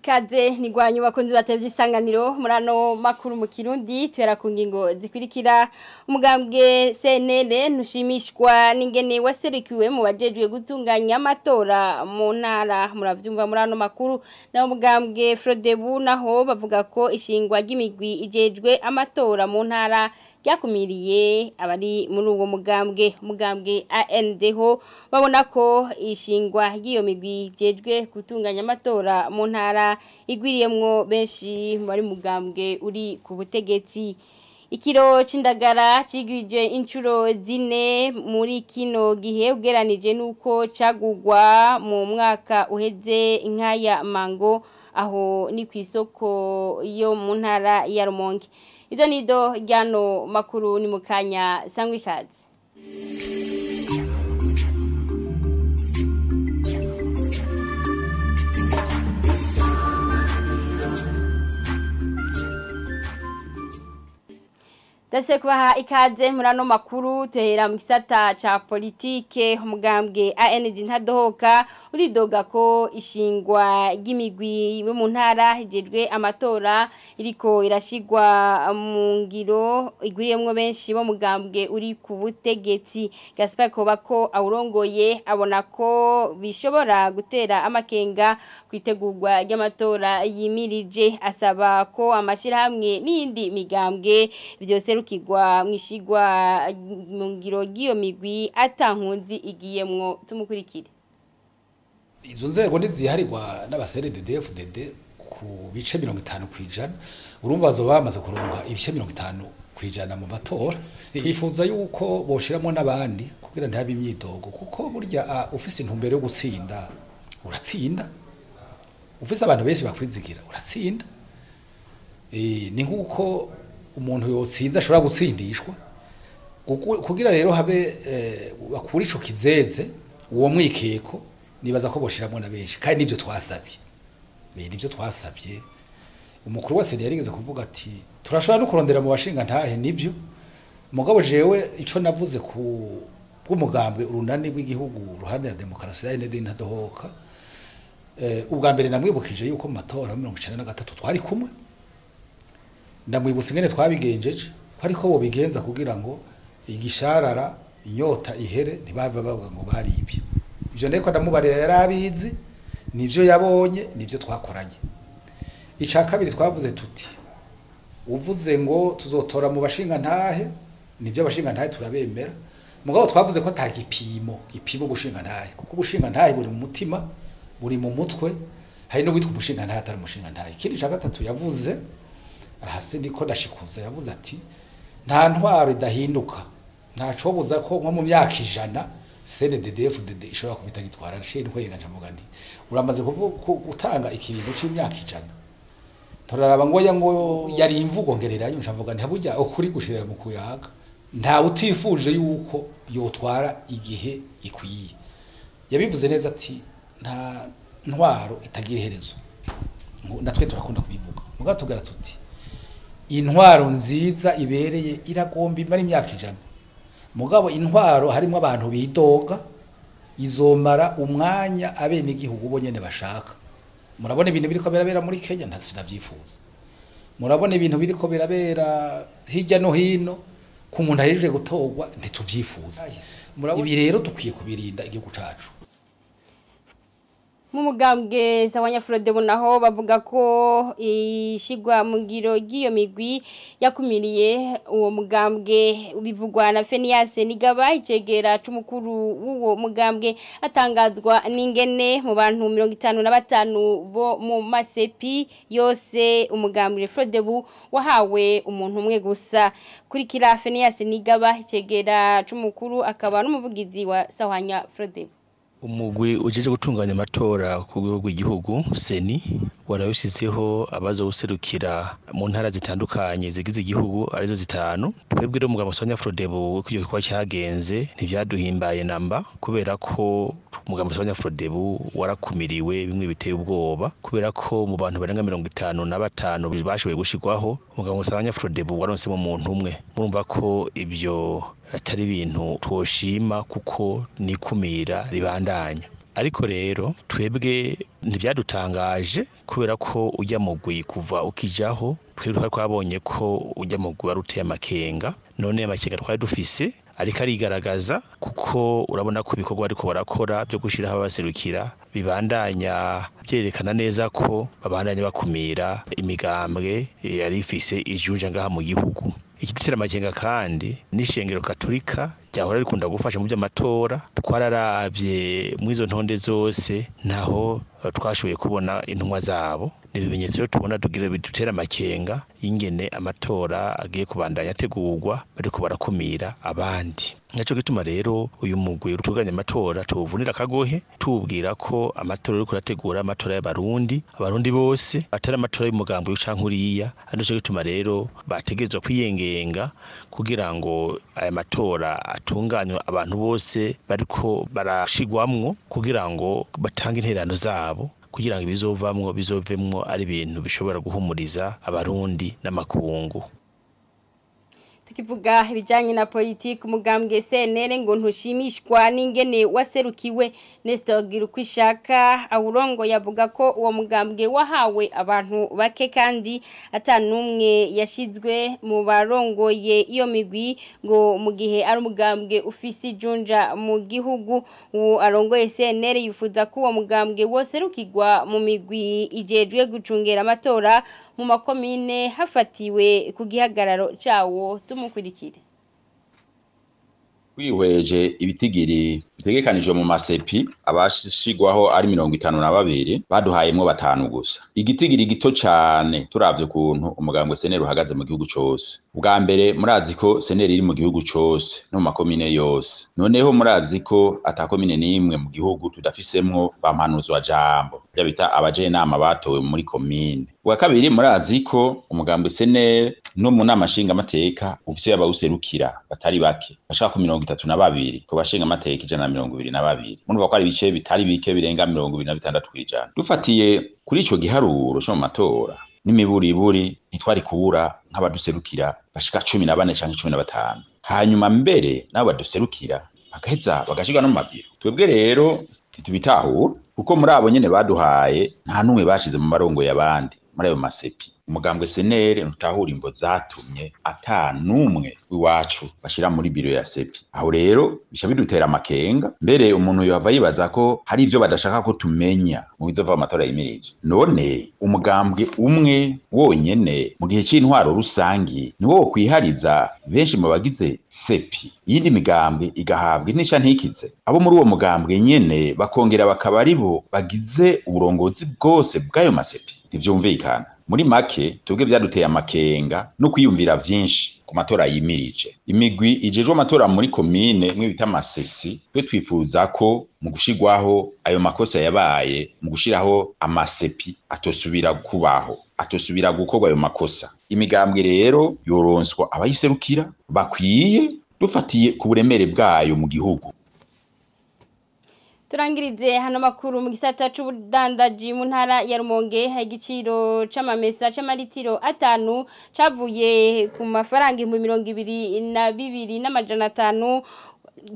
ikaze nigwanyu bakunzi batevye isanganiro murano makuru mu Kirundi twera ku ngingo zikurikira umugambwe CNL ntushimishwa n'ingene waserukiwe mu bajejwe gutunganya amatora mu ntara muravyumva murano makuru na umugambwe Frodebu naho bavuga ko ishingwa ry'imigwi ijejwe amatora mu ntara ryakumiriye abari muri uwo mugambwe ANDho babona ko ishingwa ry'iyo migwi jejwe gutunganya amatora mu ntara igwiriyemwo benshi bari mugambwe uri ku butegetsi. Ikiro c'indagara cigwije incuro zine muri kino gihe ugeranije nuko cagugwa mu mwaka uheze inkaya mango aho ni kwisoko yo mu ntara ya Rumonge. Ido nido ryano makuru ni mukanya sangwe ikaze. Dase kubaha ikaze murano makuru tuhera mu gisata ca politike umugambwe AND ntadohoka uridoga ko ishingwa ry'imigwi yo mu ntara hejejwe amatora iriko irashigwa mu ngiro igwiriyemwo benshi bo mugambwe uri ku butegetsi. Gaspar Kobako awurongoye abona ko bishobora gutera amakenga kwitegurwa ry'amatora yimirije asaba ko amashirahamwe n'indi migambwe byose kigwa mwishigwa mu ngiro giyo migwi atankunzi igiyemwo tumukurikire. Izo nzego niziharirwa n'abaserededefdd ku bice 50% urumva bazoba bamaze kuronka ibice 50% mu matora. Yifuza yuko boshiramo n'abandi kugira ntabe imyidogo kuko burya ufise intumbero yo gutsinda uratsinda, ufise abantu benshi bakwizigira uratsinda. Ni nkuko umuntu yotsinda ashobora gutsindishwa kugira rero habe bakuri ico kizeze uwo mwikeko nibaza ko boshiramo na benshi kandi nivyo twasavye nivyo twasavye. Umukuru wa seni yarigeze kuvuga ati turashobora no kurondera mu bashinga ntahe nivyo mugabo jewe ico navuze ku bw'umugambwe urunani rw'igihugu ruhande ya demokarasi ya ND ntadohoka ubwa mbere namwibukije yuko mu matora 1993 twari kumwe ndamwibutse ngene twabigenjeje ariko bo bigenza kugira ngo igisharara inyota ihere ntibava bavuga ngo bari ibi ivyo ndeko ndamubarira yarabizi nivyo yabonye nivyo twakoranye. Ica kabiri twavuze tuti uvuze ngo tuzotora mu bashinga ntahe nivyo abashinga ntahe turabemera mugabo twavuze ko atagipimo gushinga ntahe kuko ubushinga ntahe buri mu mutima buri mu mutwe hari no witwa umushinga ntahe atari umushinga ntahe. Ikindi ca gatatu yavuze ahase niko ndashikuza yavuze ati nta ntwaro idahinduka nta cobuza ko nko mu myaka 100 CNDD-FDD ishobora kubitagitwara nshe ntwenga ncavuga nti uramaze gutanga ikiringo c'imyaka 100 toraraba ngo yari imvugo ngereranyo ncavuga nti burya ukuri gushirira mu kuyaga nta utifuje yuko yotwara igihe gikwiye. Yabivuze neza ati nta ntwaro itagira iherezo natwe turakunda kubivuga muga tugara tuti intwaro nziza ibereye iragomba imara imyaka 100 mugabo intwaro harimo abantu bidoga izomara umwanya abene igihugu bo nyene bashaka. Murabona ibintu biriko birabera muri Kenya ntasinavyifuza, murabona ibintu biriko birabera hirya no hino ku muntu ahejeje gutorwa ntituvyifuza. Ibi rero dukwiye kubirinda igihugu cacu. Mu mugambwe Sawanya Frodebu naho bavuga ko ishigwa mu ngiro giyo migwi yakumiriye uwo mugambwe bivugwa na Fenias Nigaba icegera c'umukuru w'uwo mugambwe atangazwa n'ingene mu bantu 55 bo mu masepi yose umugambwe Frodebu wahawe umuntu umwe gusa. Kurikira Fenias Nigaba icegera c'umukuru akaba n'umuvugizi wa Sawanya Frodebu. Umugwi ujeje gutunganya amatora ku rwego rw'igihugu seni warabishizeho abazo guserukira mu ntara zitandukanye zigize igihugu arizo 5. Twebwe rero mugabo Sawanya Frodebu kujye kwa cyagenze ntivyaduhimbaye namba kubera ko mugabo Sawanya Frodebu warakumiriwe bimwe biteye ubwoba kubera ko mu bantu barenga 55 bashoboye gushigwaho mugabo Sawanya Frodebu waronse mu muntu umwe. Murumva ko ibyo atari ibintu twoshima kuko nikumira ribandanya. ariko rero twebwe ntibyadutangaje kubera ko ujya mugwi kuva ukijaho twebwe twabonye ko ujya mugwi waruteye amakenga none amakenga twari dufise ariko arigaragaza kuko urabona ko ibikorwa ariko barakora byo gushiraho abaserukira bibandanya byerekana neza ko babandanya bakumira imigambwe yari ifise ijunja ngaha mu gihugu. Ikidutera amakenga kandi n'ishengero katolika ryahora rikunda gufasha mu by'amatora twararavye mu izo ntonde zose naho twashoboye kubona intumwa zabo n'ibimenyetso rero tubona tugira bidutera amakenga y'ingene amatora agiye kubandanya ategurwa bariko barakumira abandi. Naco gituma rero uyu mugwi utunganya amatora tubuvunira akagohe tubwira ko amatora ariko rategura amatora y'abarundi bose atari amatora y'umugambo w'icankuriya arico gituma rero bategezwa kwiyengenga kugira ngo aya matora atunganywe abantu bose bariko barashigwamwo kugira ngo batange interano zabo kugira ngo bizovemwo ari ibintu bishobora guhumuriza abarundi n'amakungu. Tukivuga ibijanye na politiki umugambwe CNL ngo ntushimishwa n'ingene waserukiwe Nestor Girukwishaka awurongo yavuga ko uwo mugambwe wahawe abantu bake kandi atanumwe yashizwe mu barongoye iyo migwi ngo mu gihe ari umugambwe ufise ijunja mu gihugu uwo arongoye CNL yifuza ko uwo mugambwe woserukirwa mu migwi ijejwe gucungera amatora mu makomine hafatiwe ku gihagararo cawo tumukurikire. Kwihweje ibitigiri bitegekanijwe mu masepi abashigwaho ari 52 baduhayemwo batanu gusa. Igitigiri gito cyane turavye kuntu umugambwe CNL uhagaze mu gihugu cose. Ubwa mbere murazi ko CNL iri mu gihugu cose no mu makomine yose. Noneho murazi ko atakomine nimwe mu gihugu tudafisemwo bampanuzo wa jambo. Bya bita abajenama batowe muri komine. Ubwa kabiri murazi ko umugambwe CNL no mu nama nshinga amateka ufise abawuserukira batari bake. Bashaka 32 ko bashinga amateka 122. Munumva ko ari bice bitari bike birenga 26 kwijana. Dufatiye kuri ico giharuro cyo mu matora n'imiburiburi ntitwari kubura nk'abaduserukira bashika 14 canke 15. Hanyuma mbere nabo baduserukira bagaheza bagashika no mu mabiro. Twebwe rero titubitahura kuko muri abo nyene baduhaye nta numwe bashize mu marongo y'abandi muri ayo masepi. Umugambwe CNL ntutahura imbo zatumye ata numwe wiwacu bashira muri biro ya sepi. Aho rero bisha bidutera amakenga mbere umuntu yava yibaza ko hari ivyo badashaka ko tumenya mu bizova amatora yimirije. None umugambwe umwe wonyene mu gihe c'intwaro rusangi ni wo kwihariza benshi mu bagize sepi. Yindi migambwe igahabwa inisha ntikize. Abo muri uwo mugambwe nyene bakongera bakaba aribo bagize uburongozi bwose bw'ayo masepi. Ntivyumvikana. Muri make tubwe byaduteye amakenga no kwiyumvira vyinshi ku matora yimirije. Imigwi ijejwe amatora muri komine mwe bita amasesi twe twifuza ko mu gushigwaho ayo makosa yabaye mu gushiraho amasepi atosubira kubaho atosubira gukorwa ayo makosa. Imigambwe rero yoronswa abayiserukira bakwiye dufatiye ku buremere bwayo mu gihugu. Turangirize hano makuru mu gisata c'ubudandaji mu ntara ya Rumonge igiciro c'amamesa c'amaritiro 5 cavuye ku mafaranga 22,500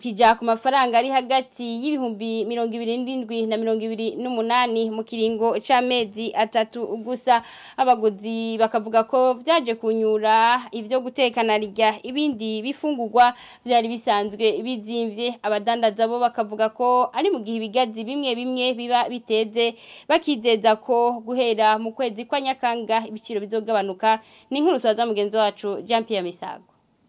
kija ku mafaranga ari hagati y'ibihumbi 27 na 28 mu kiringo c'amezi 3 gusa. Abaguzi bakavuga ko vyaje kunyura ivyo gutekana rya ibindi bifungurwa byari bisanzwe bizimvye. Abadandaza bo bakavuga ko ari mu gihe ibigazi bimwe biba biteze bakizeza ko guhera mu kwezi kwa Nyakanga ibiciro bizogabanuka. Ni inkuru twaza mugenzi wacu Jean Pierre Misago.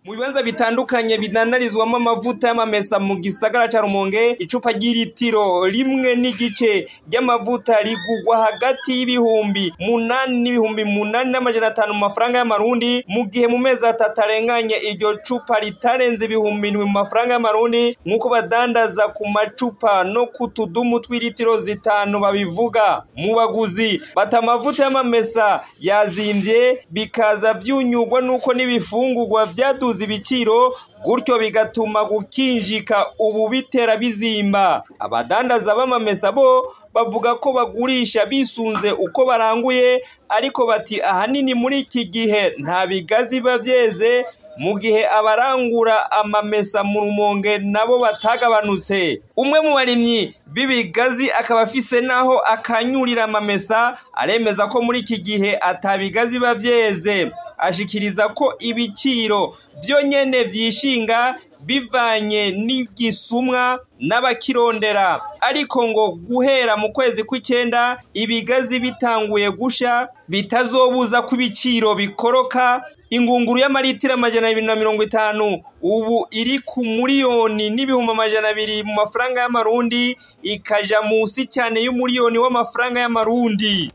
Mu bibanza bitandukanye bidandarizwamo amavuta y'amamesa mu gisagara ca Rumonge icupa ry'ilitiro rimwe n'igice ry'amavuta rigugwa hagati y'ibihumbi 8 n'ibihumbi 8,500 mu mafaranga y'amarundi mu gihe mu mezi 3 arenganye iryo cupa ritarenze ibihumbi 7 mu mafaranga y'amarundi nkuko badandaza ku macupa no kutudumu tw'ilitiro 5 babivuga. Mu baguzi bata amavuta y'amamesa yazimvye bikaza vyunyugwa nuko n'ibifungurwa vyaduze ibiciro gutyo bigatuma gukinjika ubu bitera bizimba. Abadandaza b'amamesa bo bavuga ko bagurisha bisunze uko baranguye ariko bati ahanini muri iki gihe nta bigazi bavyeze mu gihe abarangura amamesa mu Rumonge nabo batagabanutse. Umwe mu barimyi bibigazi akaba afise naho akanyurira amamesa aremeza ko muri iki gihe atabigazi bavyeze. Ashikiriza ko ibiciro byo nyene vyishinga bivanye n'igisumwa n'abakirondera, ariko ngo guhera mu kwezi kw'icenda ibigazi bitanguye gusha bitazobuza ko ibiciro bikoroka. Ingunguru y'amaritiro 250 ubu iri ku miliyoni n'ibihumbi 200 mu mafaranga y'amarundi, ikaja musi cyane y'umuliyoni w'amafaranga y'amarundi.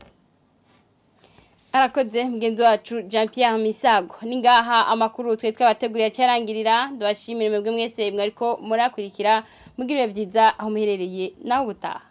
Arakoze mgenzi wacu Jean Pierre Misago. Ningaha amakuru twe twabateguriye cyarangirira. Ndabashimira mwebwe mwese mwariko murakurikira mugirire byiza aho muherereye naho gutaha.